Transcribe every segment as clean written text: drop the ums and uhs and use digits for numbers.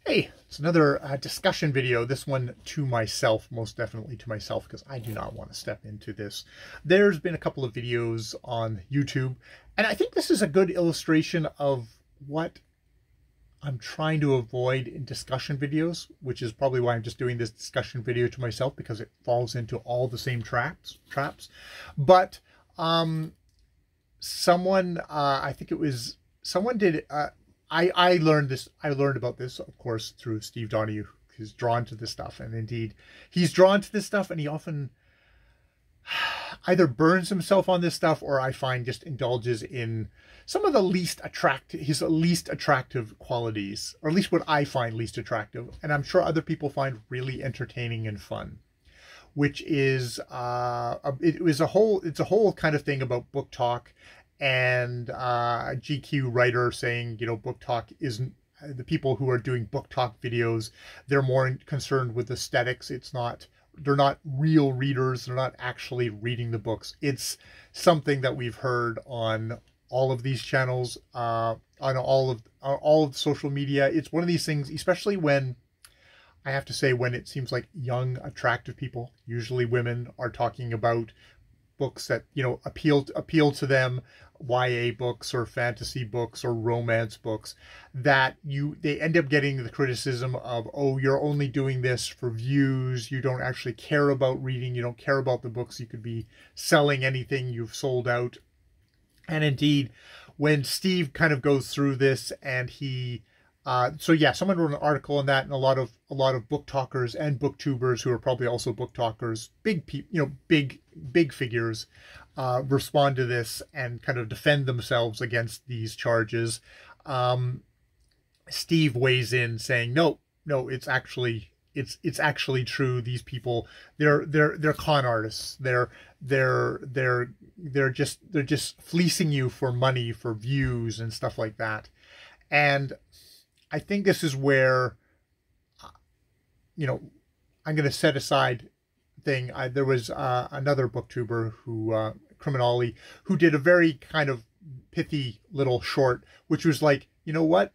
Hey, it's another discussion video, this one to myself, most definitely to myself, because I do not want to step into this. There's been a couple of videos on YouTube, and I think this is a good illustration of what I'm trying to avoid in discussion videos, which is probably why I'm just doing this discussion video to myself, because it falls into all the same traps. But someone, I think it was, someone did... I learned about this, of course, through Steve Donahue, who's drawn to this stuff. And indeed, he's drawn to this stuff, and he often either burns himself on this stuff, or I find just indulges in some of the his least attractive qualities, or at least what I find least attractive. And I'm sure other people find really entertaining and fun, which is, it's a whole kind of thing about book talk. And a GQ writer saying, you know, book talk isn't, the people who are doing book talk videos, they're more concerned with aesthetics. They're not real readers. They're not actually reading the books. It's something that we've heard on all of these channels, on all of social media. It's one of these things, especially when, I have to say, when it seems like young, attractive people, usually women, are talking about books that, you know, appeal to them, YA books or fantasy books or romance books, that they end up getting the criticism of, oh, you're only doing this for views, you don't actually care about reading, you don't care about the books, you could be selling anything, you've sold out. And indeed, when Steve kind of goes through this, and he so yeah, someone wrote an article on that, and a lot of book talkers and booktubers who are probably also book talkers, big figures, respond to this and kind of defend themselves against these charges. Steve weighs in saying, no, it's actually true. These people, they're con artists. They're just fleecing you for money, for views and stuff like that. And I think this is where, you know, I'm going to set aside thing. There was another booktuber who, Criminali, who did a very kind of pithy little short, which was like, you know what?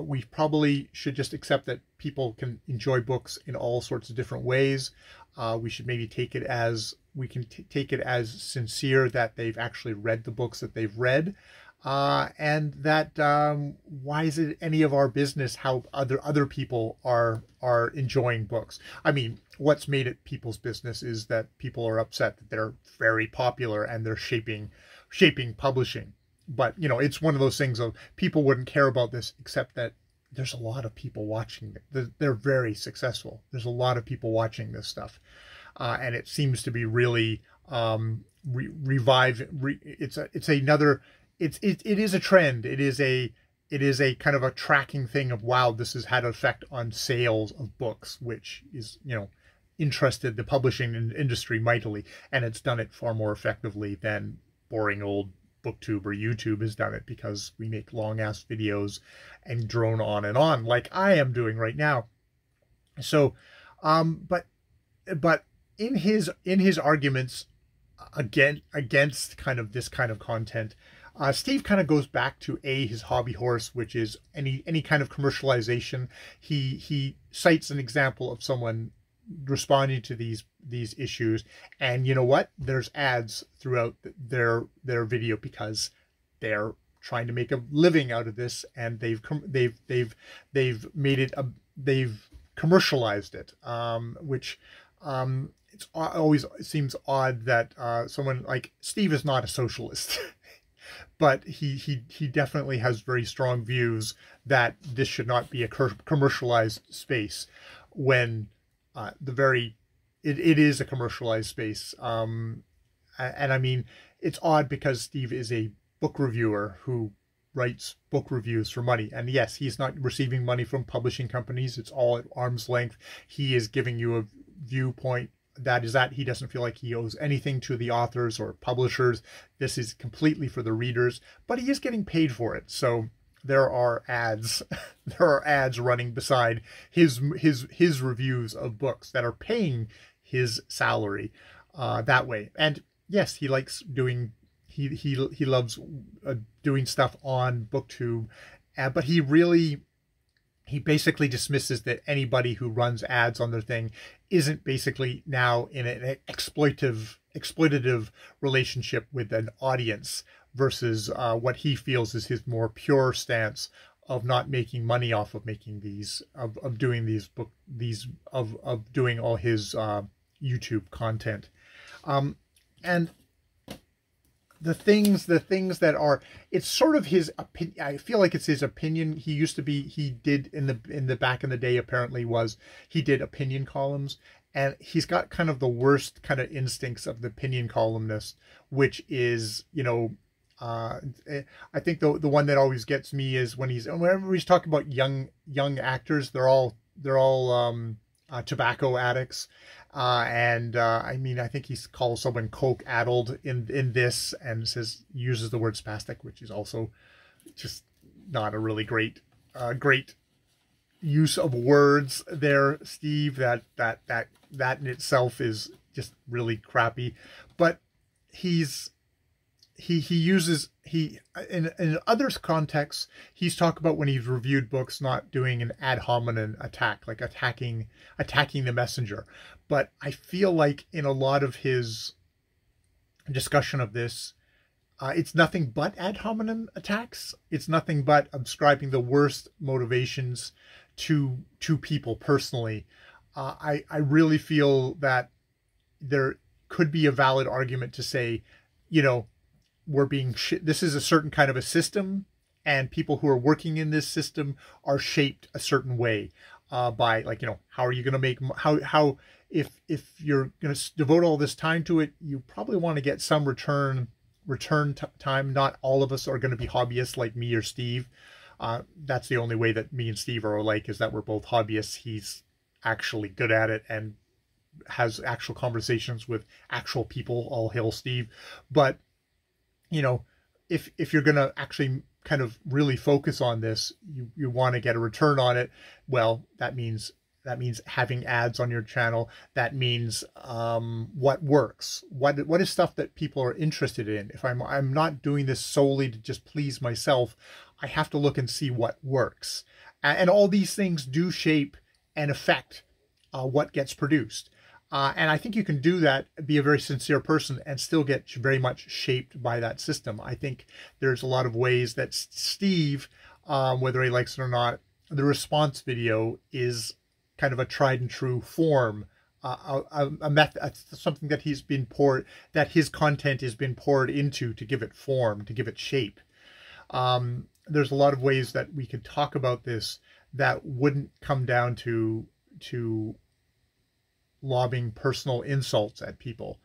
We probably should just accept that people can enjoy books in all sorts of different ways. We should maybe take it as, take it as sincere that they've actually read the books that they've read. And that why is it any of our business how other people are enjoying books? I mean, what's made it people's business is that people are upset that they're very popular and they're shaping publishing. But, you know, it's one of those things of people wouldn't care about this, except that there's a lot of people watching it. They're very successful. There's a lot of people watching this stuff. And it seems to be really it is a trend. It is a kind of a tracking thing of, wow, this has had an effect on sales of books, which is, you know, interested the publishing industry mightily, and it's done it far more effectively than boring old BookTube or YouTube has done it, because we make long ass videos and drone on and on like I am doing right now. So but in his arguments against kind of this kind of content, Steve kind of goes back to his hobby horse, which is any kind of commercialization. He cites an example of someone responding to these issues, and you know what? There's ads throughout their video, because they're trying to make a living out of this, and they've made it they've commercialized it, which it's always seems odd that someone like Steve is not a socialist. But he definitely has very strong views that this should not be a commercialized space, when it is a commercialized space. And I mean, it's odd because Steve is a book reviewer who writes book reviews for money. And yes, he's not receiving money from publishing companies. It's all at arm's length. He is giving you a viewpoint that he doesn't feel like he owes anything to the authors or publishers. This is completely for the readers, but he is getting paid for it. So there are ads, running beside his reviews of books that are paying his salary that way. And yes, he likes doing, he loves doing stuff on BookTube, but he really he basically dismisses that anybody who runs ads on their thing isn't basically now in an exploitative relationship with an audience versus what he feels is his more pure stance of not making money off of making these, of doing doing all his YouTube content. And the things that are, it's sort of his opinion. I feel like it's his opinion. He did in the back in the day, apparently he did opinion columns, and he's got kind of the worst kind of instincts of the opinion columnist, which is, I think the one that always gets me is whenever he's talking about young actors, they're all tobacco addicts. I mean, I think he calls someone coke addled in this, and uses the word spastic, which is also just not a really great use of words there, Steve. That in itself is just really crappy. But he uses in other contexts, he's talked about when he's reviewed books not doing an ad hominem attack, like attacking the messenger. But I feel like in a lot of his discussion of this, it's nothing but ad hominem attacks. It's nothing but ascribing the worst motivations to people personally. I really feel that there could be a valid argument to say, this is a certain kind of a system, and people who are working in this system are shaped a certain way by, like, how are you going to make, how if you're going to devote all this time to it, you probably want to get some return time. Not all of us are going to be hobbyists like me or Steve. That's the only way that me and Steve are alike, is that we're both hobbyists. He's actually good at it and has actual conversations with actual people. All hail Steve. But if you're going to actually kind of really focus on this, you want to get a return on it. Well, that means having ads on your channel. That means what works. What is stuff that people are interested in. If I'm not doing this solely to just please myself, I have to look and see what works. And all these things do shape and affect what gets produced. And I think you can do that, be a very sincere person, and still get very much shaped by that system. I think there's a lot of ways that Steve, whether he likes it or not, the response video is kind of a tried and true form, a method, something that that his content has been poured into to give it form, to give it shape. There's a lot of ways that we could talk about this that wouldn't come down to lobbing personal insults at people.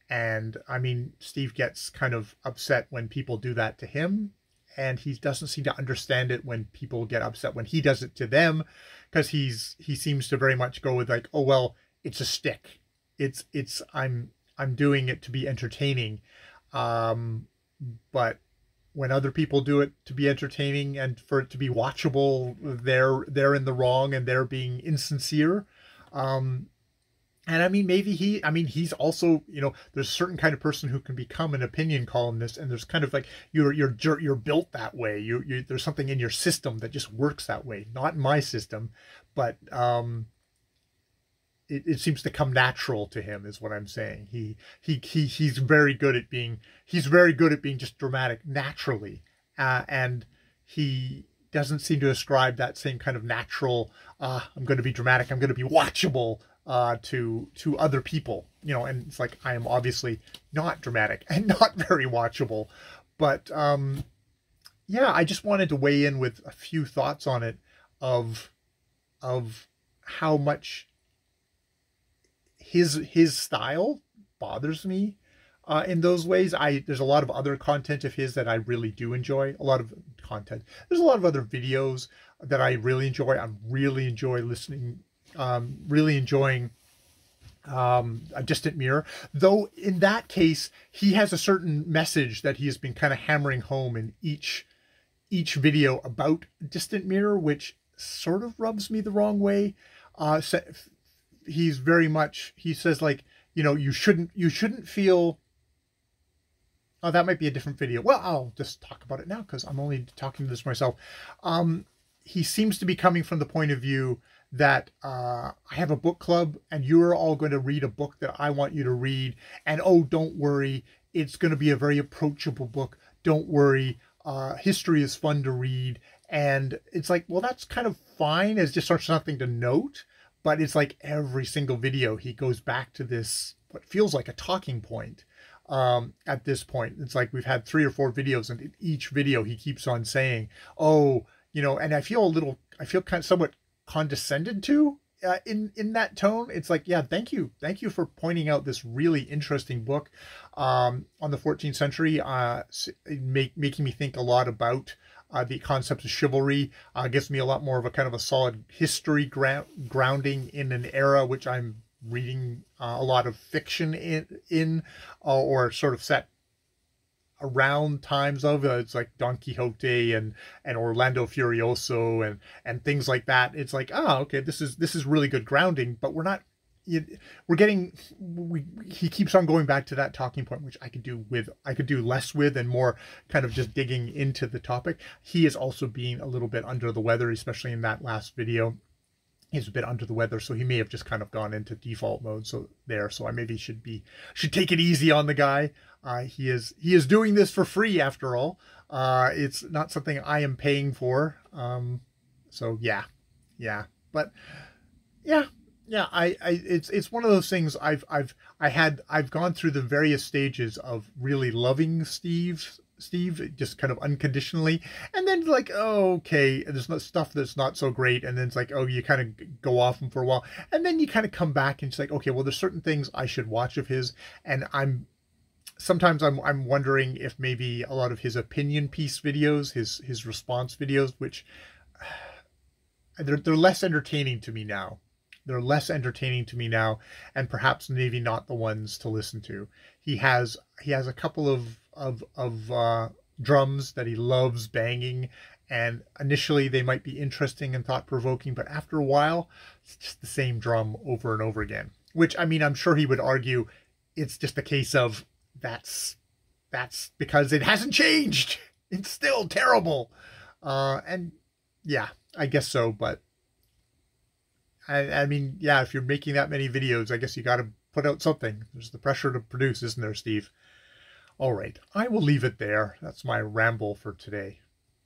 And I mean, Steve gets kind of upset when people do that to him, and he doesn't seem to understand it when people get upset when he does it to them, because he seems to very much go with, like, oh well, it's a stick. I'm doing it to be entertaining. But when other people do it to be entertaining and for it to be watchable, they're in the wrong and they're being insincere. And I mean, he's also, there's a certain kind of person who can become an opinion columnist, and there's kind of like, you're built that way. There's something in your system that just works that way. Not in my system, but it seems to come natural to him, is what I'm saying. He's very good at being just dramatic naturally, and he doesn't seem to ascribe that same kind of natural, I'm going to be dramatic, I'm going to be watchable, to other people, and it's like, I am obviously not dramatic and not very watchable. But yeah, I just wanted to weigh in with a few thoughts on it, of how much his style bothers me in those ways. There's a lot of other content of his that I really do enjoy. A lot of content. There's a lot of other videos that I really enjoy. I really enjoy listening. Really enjoying A Distant Mirror, though in that case he has a certain message that he has been kind of hammering home in each video about Distant Mirror, which sort of rubs me the wrong way. He's very much, he says, like, you shouldn't feel, that might be a different video. Well, I'll just talk about it now because I'm only talking to this myself. he seems to be coming from the point of view that I have a book club and you're all going to read a book that I want you to read. And oh, don't worry, it's going to be a very approachable book. Don't worry, history is fun to read. And it's like, well, that's kind of fine as just sort of something to note. But it's like every single video, he goes back to this, what feels like a talking point. At this point, it's like we've had 3 or 4 videos, and in each video he keeps on saying, oh, you know, and I feel kind of somewhat condescended to in that tone. It's like, yeah, thank you for pointing out this really interesting book on the 14th century, making me think a lot about the concepts of chivalry. Gives me a lot more of a kind of a solid history grounding in an era which I'm reading a lot of fiction in or sort of set around times of. It's like Don Quixote and Orlando Furioso and things like that. It's like, oh, okay, this is really good grounding, but we're not. He keeps on going back to that talking point, which I could do less with and more kind of just digging into the topic. He is also being a little bit under the weather, especially in that last video. He's a bit under the weather, so he may have just kind of gone into default mode. So I maybe should take it easy on the guy. He is doing this for free after all. It's not something I am paying for. So yeah, but yeah. It's one of those things I've gone through the various stages of really loving Steve just kind of unconditionally, and then like, oh, okay, there's no stuff that's not so great, and then it's like, oh, you kind of go off him for a while, and then you kind of come back and it's like, okay, well, there's certain things I should watch of his, and sometimes I'm wondering if maybe a lot of his opinion piece videos, his response videos, which they're less entertaining to me now. They're less entertaining to me now, and perhaps maybe not the ones to listen to. He has a couple of drums that he loves banging, and initially they might be interesting and thought-provoking, but after a while, it's just the same drum over and over again. Which, I mean, I'm sure he would argue it's just a case of that's because it hasn't changed. It's still terrible. And yeah, I guess so, but I mean, yeah, if you're making that many videos, I guess you got to put out something. There's the pressure to produce, isn't there, Steve? All right, I will leave it there. That's my ramble for today.